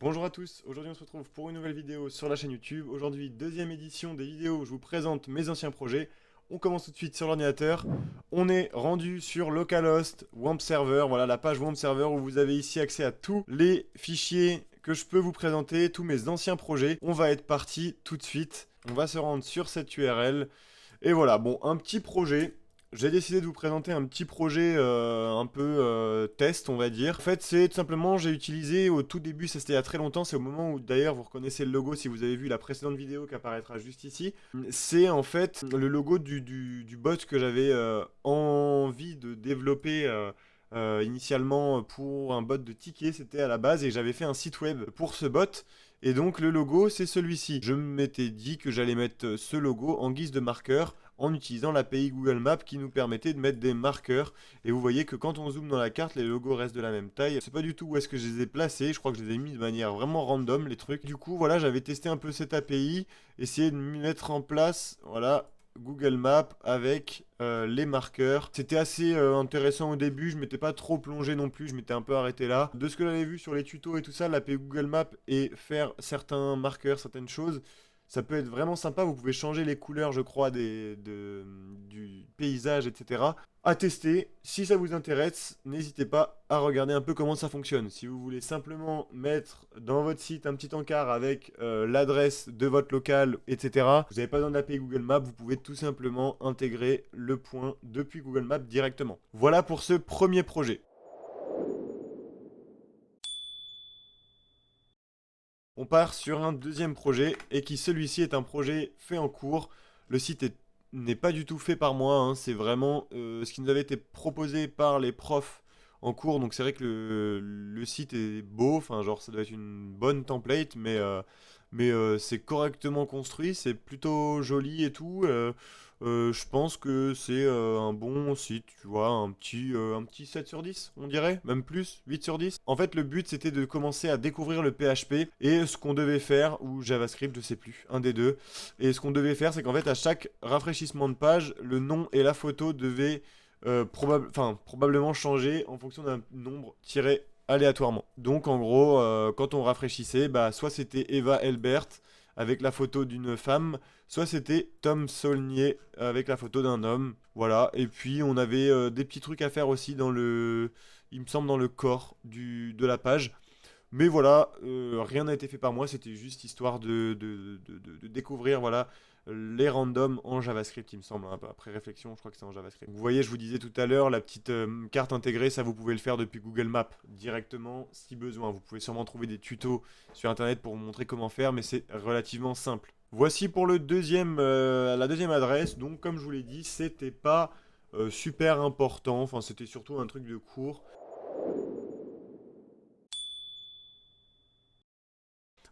Bonjour à tous, aujourd'hui on se retrouve pour une nouvelle vidéo sur la chaîne YouTube. Aujourd'hui, deuxième édition des vidéos où je vous présente mes anciens projets. On commence tout de suite sur l'ordinateur. On est rendu sur localhost, WAMP server, voilà la page WAMP server où vous avez ici accès à tous les fichiers que je peux vous présenter, tous mes anciens projets. On va être parti tout de suite. On va se rendre sur cette URL. Et voilà, bon, un petit projet. J'ai décidé de vous présenter un petit projet un peu test, on va dire. En fait, c'est tout simplement, j'ai utilisé au tout début, ça c'était il y a très longtemps, c'est au moment où d'ailleurs vous reconnaissez le logo si vous avez vu la précédente vidéo qui apparaîtra juste ici. C'est en fait le logo du bot que j'avais envie de développer initialement pour un bot de ticket, c'était à la base, et j'avais fait un site web pour ce bot. Et donc le logo, c'est celui-ci. Je m'étais dit que j'allais mettre ce logo en guise de marqueur en utilisant l'API Google Maps qui nous permettait de mettre des marqueurs. Et vous voyez que quand on zoome dans la carte, les logos restent de la même taille. Je sais pas du tout où est-ce que je les ai placés. Je crois que je les ai mis de manière vraiment random, les trucs. Du coup, voilà, j'avais testé un peu cette API, essayé de mettre en place, voilà, Google Maps avec les marqueurs. C'était assez intéressant au début, je m'étais pas trop plongé non plus, je m'étais un peu arrêté là. De ce que j'avais vu sur les tutos et tout ça, l'API Google Maps et faire certains marqueurs, certaines choses, ça peut être vraiment sympa. Vous pouvez changer les couleurs, je crois, du paysage, etc. À tester. Si ça vous intéresse, n'hésitez pas à regarder un peu comment ça fonctionne. Si vous voulez simplement mettre dans votre site un petit encart avec l'adresse de votre local, etc., vous n'avez pas besoin d'API Google Maps, vous pouvez tout simplement intégrer le point depuis Google Maps directement. Voilà pour ce premier projet. On part sur un deuxième projet et qui celui-ci est un projet fait en cours. Le site n'est pas du tout fait par moi, hein, c'est vraiment ce qui nous avait été proposé par les profs en cours. Donc c'est vrai que le site est beau, enfin genre ça doit être une bonne template, mais c'est correctement construit, c'est plutôt joli et tout. Je pense que c'est un bon site, tu vois, un petit 7 sur 10, on dirait, même plus, 8 sur 10. En fait, le but c'était de commencer à découvrir le PHP et ce qu'on devait faire, ou JavaScript, je sais plus, un des deux. Et ce qu'on devait faire, c'est qu'en fait, à chaque rafraîchissement de page, le nom et la photo devaient probablement changer en fonction d'un nombre tiré aléatoirement. Donc en gros, quand on rafraîchissait, bah, soit c'était Eva Elbert avec la photo d'une femme, soit c'était Tom Saulnier avec la photo d'un homme. Voilà, et puis on avait des petits trucs à faire aussi dans le, il me semble dans le corps de la page. Mais voilà, rien n'a été fait par moi, c'était juste histoire de découvrir voilà, les randoms en JavaScript, il me semble. Hein. Après réflexion, je crois que c'est en JavaScript. Vous voyez, je vous disais tout à l'heure, la petite carte intégrée, ça vous pouvez le faire depuis Google Maps directement si besoin. Vous pouvez sûrement trouver des tutos sur Internet pour vous montrer comment faire, mais c'est relativement simple. Voici pour le deuxième, la deuxième adresse. Donc, comme je vous l'ai dit, c'était pas super important. Enfin, c'était surtout un truc de cours.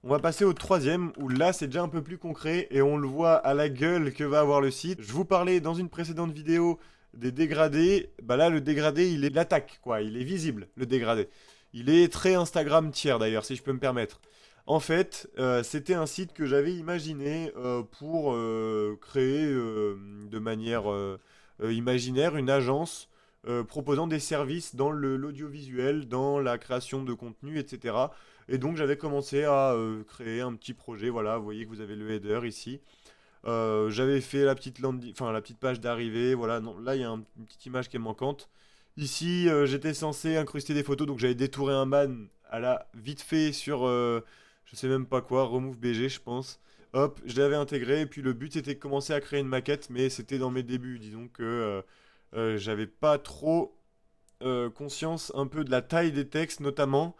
On va passer au troisième, où là c'est déjà un peu plus concret et on le voit à la gueule que va avoir le site. Je vous parlais dans une précédente vidéo des dégradés. Bah là le dégradé il est l'attaque quoi, il est visible le dégradé. Il est très Instagram tiers d'ailleurs si je peux me permettre. En fait, c'était un site que j'avais imaginé pour créer de manière imaginaire une agence proposant des services dans l'audiovisuel, dans la création de contenu, etc. Et donc j'avais commencé à créer un petit projet, voilà, vous voyez que vous avez le header ici. J'avais fait la petite enfin la petite page d'arrivée, voilà, non, là il y a une petite image qui est manquante. Ici j'étais censé incruster des photos, donc j'avais détouré un man à la vite fait sur, je sais même pas quoi, Remove BG je pense. Hop, je l'avais intégré, et puis le but c'était de commencer à créer une maquette, mais c'était dans mes débuts, disons que j'avais pas trop conscience un peu de la taille des textes notamment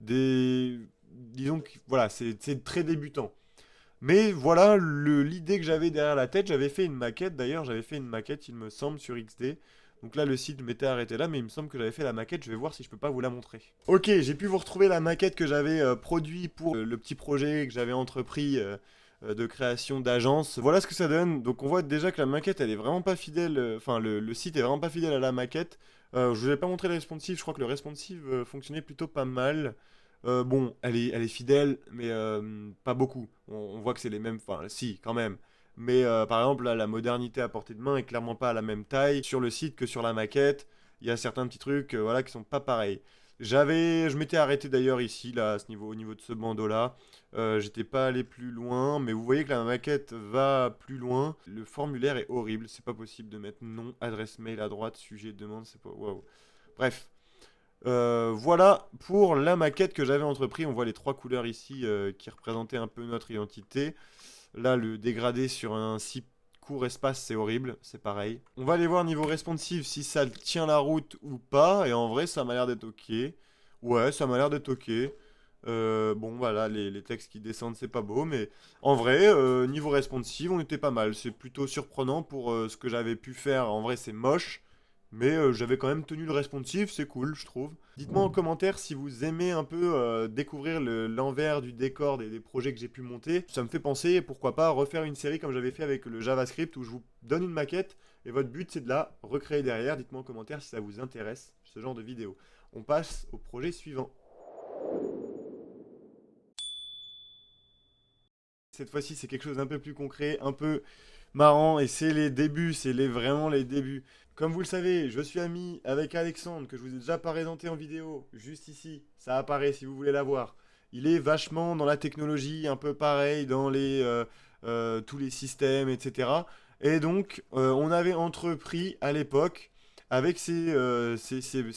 des disons que voilà c'est très débutant mais voilà l'idée que j'avais derrière la tête. J'avais fait une maquette, d'ailleurs j'avais fait une maquette il me semble sur XD, donc là le site m'était arrêté là, mais il me semble que j'avais fait la maquette. Je vais voir si je peux pas vous la montrer. Ok, j'ai pu vous retrouver la maquette que j'avais produit pour le petit projet que j'avais entrepris de création d'agence. Voilà ce que ça donne. Donc on voit déjà que la maquette elle est vraiment pas fidèle, enfin le site est vraiment pas fidèle à la maquette. Je vous ai pas montré le responsive, je crois que le responsive fonctionnait plutôt pas mal. Bon, elle est fidèle, mais pas beaucoup. On voit que c'est les mêmes, enfin si quand même. Mais par exemple là, la modernité à portée de main est clairement pas à la même taille sur le site que sur la maquette. Il y a certains petits trucs voilà, qui sont pas pareils. Je m'étais arrêté d'ailleurs ici, là, à ce niveau, au niveau de ce bandeau-là. J'étais pas allé plus loin, mais vous voyez que la maquette va plus loin. Le formulaire est horrible, c'est pas possible de mettre nom, adresse mail à droite, sujet, demande, c'est pas... Waouh. Bref, voilà pour la maquette que j'avais entrepris. On voit les trois couleurs ici qui représentaient un peu notre identité. Là, le dégradé sur un si court espace, c'est horrible, c'est pareil. On va aller voir niveau responsive si ça tient la route ou pas. Et en vrai, ça m'a l'air d'être ok. Ouais, ça m'a l'air d'être ok. Bon, voilà, les textes qui descendent, c'est pas beau. Mais en vrai, niveau responsive, on était pas mal. C'est plutôt surprenant pour ce que j'avais pu faire. En vrai, c'est moche. Mais j'avais quand même tenu le responsive, c'est cool, je trouve. Dites-moi en commentaire si vous aimez un peu découvrir l'envers du décor des projets que j'ai pu monter. Ça me fait penser, pourquoi pas, refaire une série comme j'avais fait avec le JavaScript où je vous donne une maquette et votre but c'est de la recréer derrière. Dites-moi en commentaire si ça vous intéresse, ce genre de vidéo. On passe au projet suivant. Cette fois-ci, c'est quelque chose d'un peu plus concret, un peu marrant, et c'est les débuts, vraiment les débuts. Comme vous le savez, je suis ami avec Alexandre, que je vous ai déjà présenté en vidéo, juste ici, ça apparaît si vous voulez la voir. Il est vachement dans la technologie, un peu pareil dans tous les systèmes, etc. Et donc, on avait entrepris à l'époque, avec ces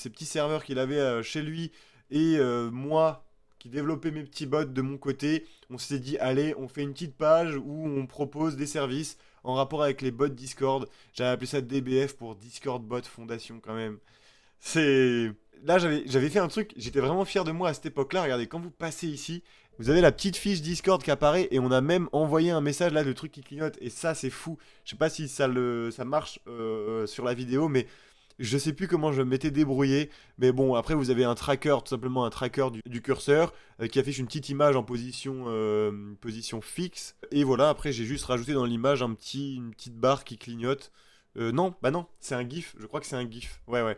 petits serveurs qu'il avait chez lui, et moi, qui développais mes petits bots de mon côté, on s'est dit, allez, on fait une petite page où on propose des services en rapport avec les bots Discord. J'avais appelé ça DBF pour Discord Bot Foundation quand même. C'est... Là, j'avais fait un truc, j'étais vraiment fier de moi à cette époque-là. Regardez, quand vous passez ici, vous avez la petite fiche Discord qui apparaît et on a même envoyé un message là de trucs qui clignotent. Et ça, c'est fou. Je sais pas si ça marche sur la vidéo, mais je sais plus comment je m'étais débrouillé, mais bon, après vous avez un tracker, tout simplement un tracker du curseur qui affiche une petite image en position fixe. Et voilà, après j'ai juste rajouté dans l'image une petite barre qui clignote. Non, bah non, c'est un GIF, je crois que c'est un GIF. Ouais, ouais.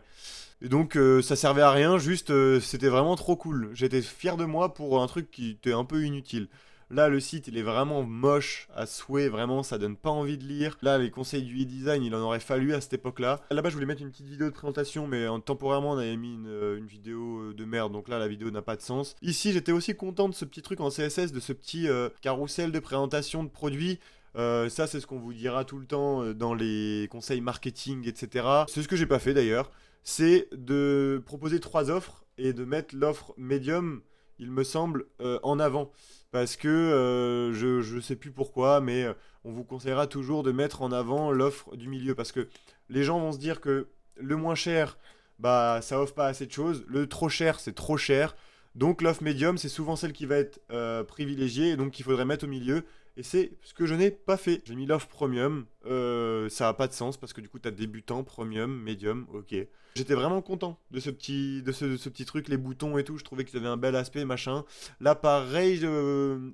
Et donc ça servait à rien, juste c'était vraiment trop cool. J'étais fier de moi pour un truc qui était un peu inutile. Là, le site, il est vraiment moche à souhait, vraiment, ça donne pas envie de lire. Là, les conseils du e-design, il en aurait fallu à cette époque-là. Là-bas, je voulais mettre une petite vidéo de présentation, mais temporairement, on avait mis une vidéo de merde, donc là, la vidéo n'a pas de sens. Ici, j'étais aussi content de ce petit truc en CSS, de ce petit carrousel de présentation de produits. Ça, c'est ce qu'on vous dira tout le temps dans les conseils marketing, etc. C'est ce que j'ai pas fait d'ailleurs. C'est de proposer trois offres et de mettre l'offre médium, il me semble, en avant. Parce que je sais plus pourquoi, mais on vous conseillera toujours de mettre en avant l'offre du milieu. Parce que les gens vont se dire que le moins cher, bah ça offre pas assez de choses. Le trop cher, c'est trop cher. Donc l'offre médium, c'est souvent celle qui va être privilégiée et donc qu'il faudrait mettre au milieu. Et c'est ce que je n'ai pas fait. J'ai mis l'offre premium. Ça n'a pas de sens parce que du coup, tu as débutant, premium, médium, ok. J'étais vraiment content de ce petit truc, les boutons et tout. Je trouvais qu'ils avaient un bel aspect, machin. Là, pareil,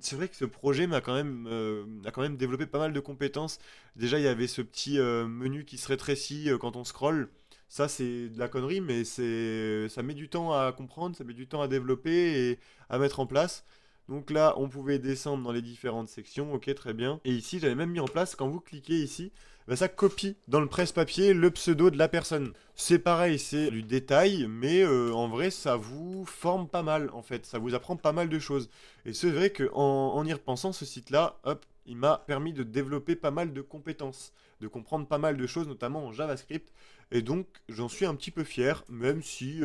c'est vrai que ce projet a quand même développé pas mal de compétences. Déjà, il y avait ce petit menu qui se rétrécit quand on scrolle. Ça, c'est de la connerie, mais ça met du temps à comprendre, ça met du temps à développer et à mettre en place. Donc là, on pouvait descendre dans les différentes sections, ok, très bien. Et ici, j'avais même mis en place, quand vous cliquez ici, bah, ça copie dans le presse-papier le pseudo de la personne. C'est pareil, c'est du détail, mais en vrai, ça vous forme pas mal, en fait. Ça vous apprend pas mal de choses. Et c'est vrai qu'en y repensant, ce site-là, hop, il m'a permis de développer pas mal de compétences, de comprendre pas mal de choses, notamment en JavaScript. Et donc, j'en suis un petit peu fier, même si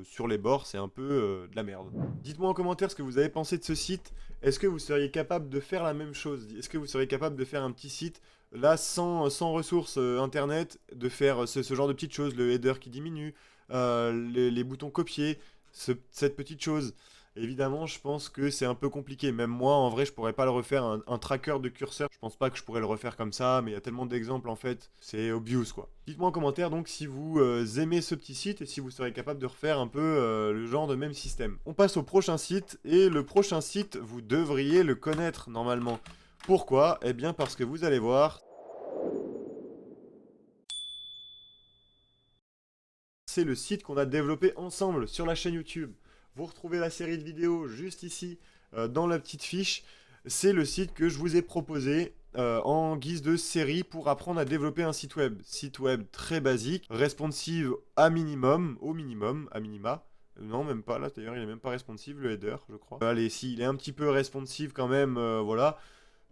sur les bords, c'est un peu de la merde. Dites-moi en commentaire ce que vous avez pensé de ce site. Est-ce que vous seriez capable de faire la même chose? Est-ce que vous seriez capable de faire un petit site, là, sans ressources internet, de faire ce genre de petites choses, le header qui diminue, les boutons copier, cette petite chose? Évidemment, je pense que c'est un peu compliqué. Même moi, en vrai, je pourrais pas le refaire. Un tracker de curseur, je pense pas que je pourrais le refaire comme ça, mais il y a tellement d'exemples en fait, c'est obvious quoi. Dites-moi en commentaire donc si vous aimez ce petit site et si vous serez capable de refaire un peu le genre de même système. On passe au prochain site, et le prochain site, vous devriez le connaître normalement. Pourquoi? Eh bien parce que vous allez voir, c'est le site qu'on a développé ensemble sur la chaîne YouTube. Vous retrouvez la série de vidéos juste ici, dans la petite fiche. C'est le site que je vous ai proposé en guise de série pour apprendre à développer un site web. Site web très basique, responsive au minima, Non, même pas là, d'ailleurs, il est même pas responsive, le header, je crois. Allez, si, il est un petit peu responsive quand même, voilà.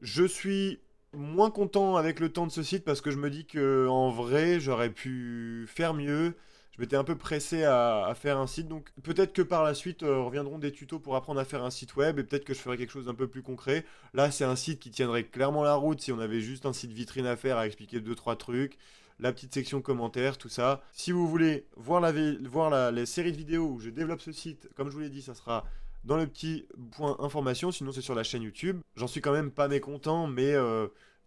Je suis moins content avec le temps de ce site parce que je me dis que en vrai, j'aurais pu faire mieux. Je m'étais un peu pressé à faire un site, donc peut-être que par la suite reviendront des tutos pour apprendre à faire un site web et peut-être que je ferai quelque chose d'un peu plus concret. Là, c'est un site qui tiendrait clairement la route si on avait juste un site vitrine à faire à expliquer deux trois trucs, la petite section commentaires, tout ça. Si vous voulez voir les séries de vidéos où je développe ce site, comme je vous l'ai dit, ça sera dans le petit point information, sinon c'est sur la chaîne YouTube. J'en suis quand même pas mécontent, mais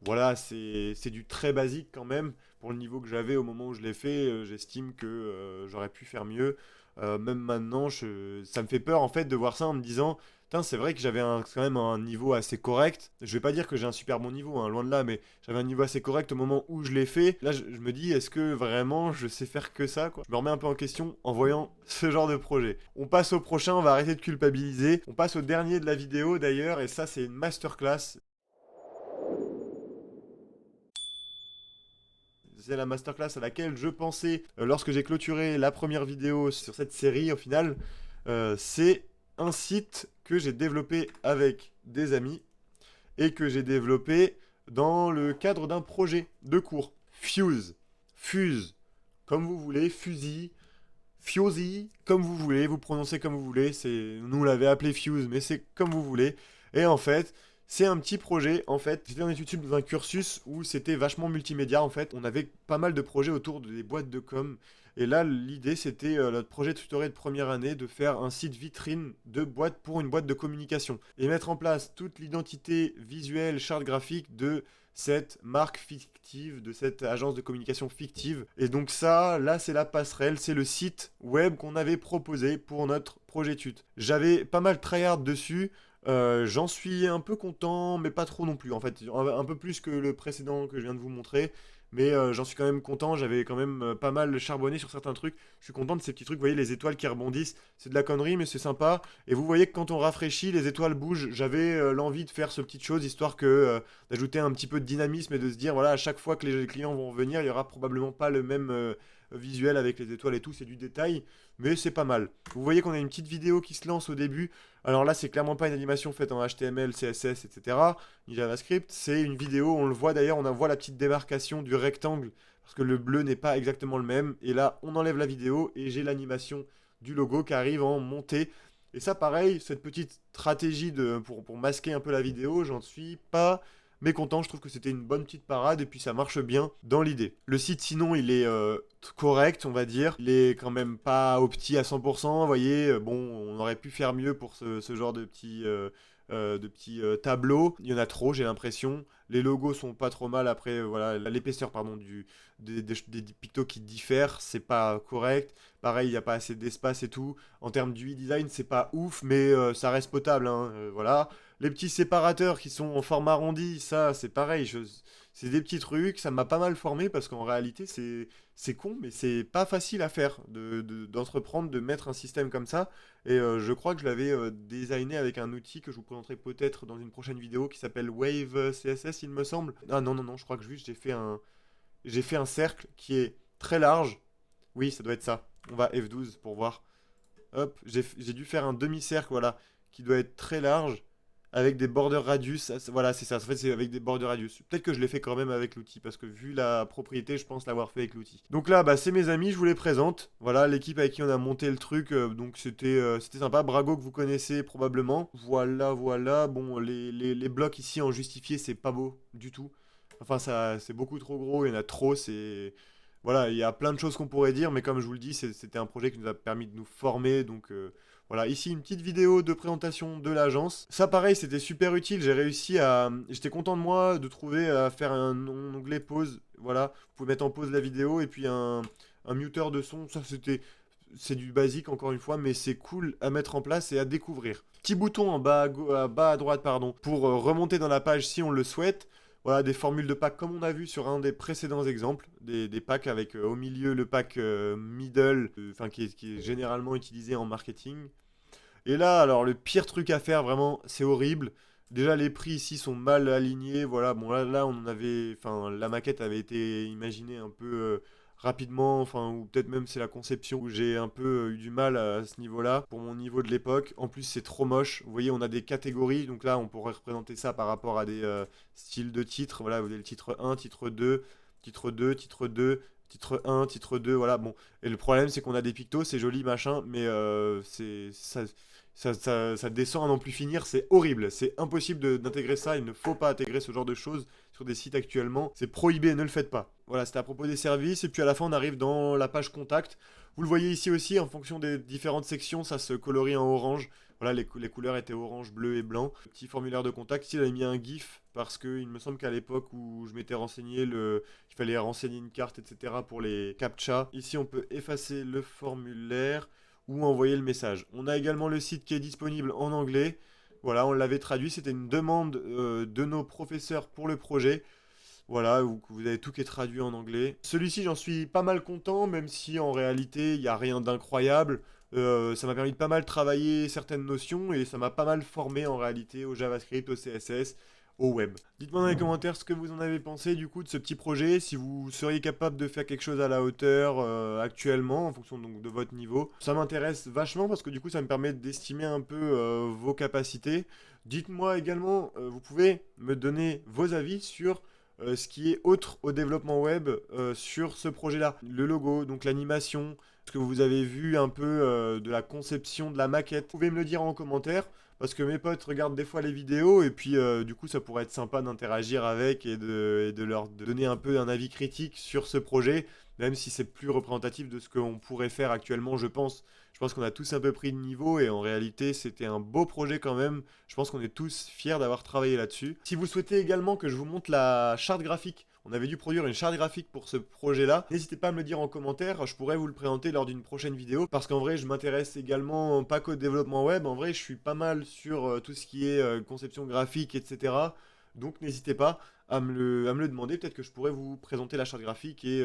voilà, c'est du très basique quand même. Pour le niveau que j'avais au moment où je l'ai fait, j'estime que j'aurais pu faire mieux. Même maintenant, ça me fait peur en fait de voir ça en me disant, putain, c'est vrai que j'avais quand même un niveau assez correct. Je vais pas dire que j'ai un super bon niveau, hein, loin de là, mais j'avais un niveau assez correct au moment où je l'ai fait. Là, je me dis, est-ce que vraiment je sais faire que ça, quoi? Je me remets un peu en question en voyant ce genre de projet. On passe au prochain, on va arrêter de culpabiliser. On passe au dernier de la vidéo d'ailleurs, et ça, c'est une masterclass. C'est la masterclass à laquelle je pensais lorsque j'ai clôturé la première vidéo sur cette série au final. C'est un site que j'ai développé avec des amis et que j'ai développé dans le cadre d'un projet de cours. Fuse, comme vous voulez, fusil, Fusey, comme vous voulez, vous prononcez comme vous voulez. Nous on l'avait appelé Fuse, mais c'est comme vous voulez. Et en fait, c'est un petit projet. En fait, j'étais dans études dans un cursus où c'était vachement multimédia. En fait, on avait pas mal de projets autour des boîtes de com. Et là, l'idée, c'était notre projet de tutoré de première année de faire un site vitrine de boîte pour une boîte de communication et mettre en place toute l'identité visuelle, charte graphique de cette marque fictive, de cette agence de communication fictive. Et donc ça, là, c'est la passerelle, c'est le site web qu'on avait proposé pour notre projet tut. J'avais pas mal tryhard dessus, j'en suis un peu content, mais pas trop non plus. En fait, un peu plus que le précédent que je viens de vous montrer. Mais j'en suis quand même content, j'avais quand même pas mal charbonné sur certains trucs. Je suis content de ces petits trucs, vous voyez, les étoiles qui rebondissent. C'est de la connerie, mais c'est sympa. Et vous voyez que quand on rafraîchit, les étoiles bougent. J'avais l'envie de faire ce petite chose, histoire que d'ajouter un petit peu de dynamisme et de se dire, voilà, à chaque fois que les clients vont venir, il y aura probablement pas le même visuel avec les étoiles et tout, c'est du détail, mais c'est pas mal. Vous voyez qu'on a une petite vidéo qui se lance au début. Alors là, c'est clairement pas une animation faite en HTML, CSS, etc., ni JavaScript. C'est une vidéo, on le voit d'ailleurs, on voit la petite démarcation du rectangle, parce que le bleu n'est pas exactement le même. Et là, on enlève la vidéo et j'ai l'animation du logo qui arrive en montée. Et ça, pareil, cette petite stratégie pour masquer un peu la vidéo, j'en suis pas mécontent. Je trouve que c'était une bonne petite parade et puis ça marche bien dans l'idée. Le site, sinon, il est correct, on va dire. Il est quand même pas opti à 100%. Vous voyez, bon, on aurait pu faire mieux pour ce genre de petits tableaux. Il y en a trop, j'ai l'impression. Les logos sont pas trop mal. Après, voilà, l'épaisseur, pardon, des pictos qui diffèrent, c'est pas correct. Pareil, il n'y a pas assez d'espace et tout. En termes d'UI design, c'est pas ouf, mais ça reste potable, hein, voilà. Les petits séparateurs qui sont en forme arrondi, ça, c'est pareil. C'est des petits trucs, ça m'a pas mal formé parce qu'en réalité, c'est con, mais c'est pas facile à faire d'entreprendre, de mettre un système comme ça. Et je crois que je l'avais designé avec un outil que je vous présenterai peut-être dans une prochaine vidéo qui s'appelle Wave CSS, il me semble. Ah non, non, non, je crois que juste j'ai fait un cercle qui est très large. Oui, ça doit être ça. On va F12 pour voir. Hop, j'ai dû faire un demi-cercle, voilà, qui doit être très large, avec des borders radius. Voilà, c'est ça. En fait, c'est avec des borders radius. Peut-être que je l'ai fait quand même avec l'outil, parce que vu la propriété, je pense l'avoir fait avec l'outil. Donc là, bah, c'est mes amis, je vous les présente. Voilà, l'équipe avec qui on a monté le truc. Donc c'était sympa. Brago, que vous connaissez probablement. Voilà, voilà. Bon, les blocs ici en justifié, c'est pas beau du tout. Enfin, ça, c'est beaucoup trop gros, il y en a trop, c'est... Voilà, il y a plein de choses qu'on pourrait dire, mais comme je vous le dis, c'était un projet qui nous a permis de nous former, donc voilà, ici une petite vidéo de présentation de l'agence. Ça pareil, c'était super utile, J'étais content de moi de trouver à faire un onglet pause, voilà, vous pouvez mettre en pause la vidéo, et puis un muteur de son, ça c'était... C'est du basique encore une fois, mais c'est cool à mettre en place et à découvrir. Petit bouton en bas à droite, pardon, pour remonter dans la page si on le souhaite. Voilà, des formules de pack comme on a vu sur un des précédents exemples, des packs avec au milieu le pack middle, enfin qui est généralement utilisé en marketing. Et là, alors le pire truc à faire, vraiment, c'est horrible. Déjà, les prix ici sont mal alignés. Voilà, bon là on en avait, enfin la maquette avait été imaginée rapidement, enfin, ou peut-être même c'est la conception où j'ai un peu eu du mal à ce niveau-là, pour mon niveau de l'époque. En plus, c'est trop moche. Vous voyez, on a des catégories, donc là, on pourrait représenter ça par rapport à des styles de titres. Voilà, vous avez le titre 1, titre 2, titre 2, titre 2, titre 1, titre 2, voilà, bon. Et le problème, c'est qu'on a des pictos, c'est joli, machin, mais ça descend à n'en plus finir, c'est horrible, c'est impossible d'intégrer ça, il ne faut pas intégrer ce genre de choses sur des sites actuellement, c'est prohibé, ne le faites pas. Voilà, c'était à propos des services, et puis à la fin on arrive dans la page contact. Vous le voyez ici aussi, en fonction des différentes sections, ça se colorie en orange. Voilà, les couleurs étaient orange, bleu et blanc. Petit formulaire de contact, ici il avait mis un GIF, parce qu'il me semble qu'à l'époque où je m'étais renseigné, il fallait renseigner une carte, etc. pour les CAPTCHA. Ici on peut effacer le formulaire ou envoyer le message. On a également le site qui est disponible en anglais. Voilà, on l'avait traduit, c'était une demande de nos professeurs pour le projet. Voilà, vous avez tout qui est traduit en anglais. Celui-ci, j'en suis pas mal content, même si en réalité, il n'y a rien d'incroyable. Ça m'a permis de pas mal travailler certaines notions et ça m'a pas mal formé en réalité au JavaScript, au CSS, au web. Dites-moi dans les commentaires ce que vous en avez pensé du coup de ce petit projet, si vous seriez capable de faire quelque chose à la hauteur actuellement, en fonction donc de votre niveau. Ça m'intéresse vachement parce que du coup ça me permet d'estimer un peu vos capacités. Dites-moi également, vous pouvez me donner vos avis sur ce qui est autre au développement web sur ce projet-là. Le logo, donc l'animation, ce que vous avez vu un peu de la conception de la maquette. Vous pouvez me le dire en commentaire, parce que mes potes regardent des fois les vidéos, et puis du coup ça pourrait être sympa d'interagir avec et de leur donner un peu un avis critique sur ce projet, même si c'est plus représentatif de ce qu'on pourrait faire actuellement, je pense. Je pense qu'on a tous un peu pris de niveau et en réalité c'était un beau projet quand même. Je pense qu'on est tous fiers d'avoir travaillé là-dessus. Si vous souhaitez également que je vous montre la charte graphique, on avait dû produire une charte graphique pour ce projet-là. N'hésitez pas à me le dire en commentaire, je pourrais vous le présenter lors d'une prochaine vidéo. Parce qu'en vrai, je m'intéresse également pas qu'au développement web, en vrai, je suis pas mal sur tout ce qui est conception graphique, etc. Donc n'hésitez pas à me le demander, peut-être que je pourrais vous présenter la charte graphique et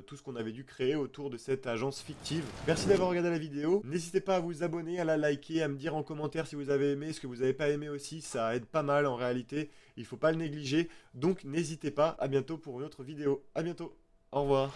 tout ce qu'on avait dû créer autour de cette agence fictive. Merci d'avoir regardé la vidéo, n'hésitez pas à vous abonner, à la liker, à me dire en commentaire si vous avez aimé, ce que vous n'avez pas aimé aussi, ça aide pas mal en réalité, il faut pas le négliger, donc n'hésitez pas, à bientôt pour une autre vidéo, à bientôt, au revoir.